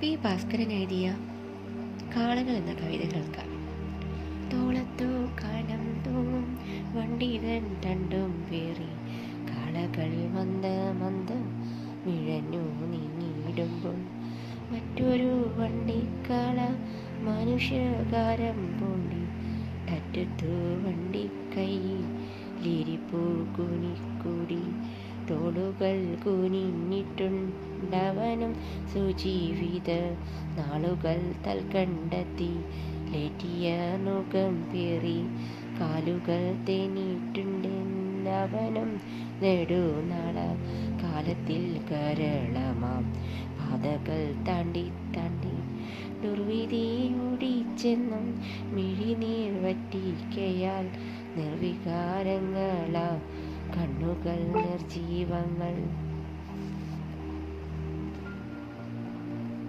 P Bhaskaran എഴുതിയ കാളകൾ എന്ന കവിത കേൾക്കാം. തോളത്തോ കാലം തൂങ്ങും വണ്ടികൾ രണ്ടും പേറി കാളകൾ മന്ദം മിഴഞ്ഞു നീങ്ങിയിടുമ്പോൾ മറ്റൊരു വണ്ടിക്കാള മനുഷ്യകാരം പൂണ്ടി തറ്റത്തു വണ്ടിക്കൈയിലിരിപ്പൂ കുനിക്കൂടി തോളുകൾ കുനിഞ്ഞിട്ടുണ്ടവനും സുജീവിത നാളുകൾ തൽക്കണ്ടെത്തി ലേറ്റിയ മുഖം പേറി കാലുകൾ തേനിട്ടുണ്ടെന്നവനും നെടുനാള കാലത്തിൽ കരളമാം പാതകൾ താണ്ടി ദുർവിധിയോടിച്ചെന്നും മിഴിനീർ വറ്റിക്കയാൽ നിർവികാരങ്ങളാ കണ്ണുകൾ നിർജീവങ്ങൾ.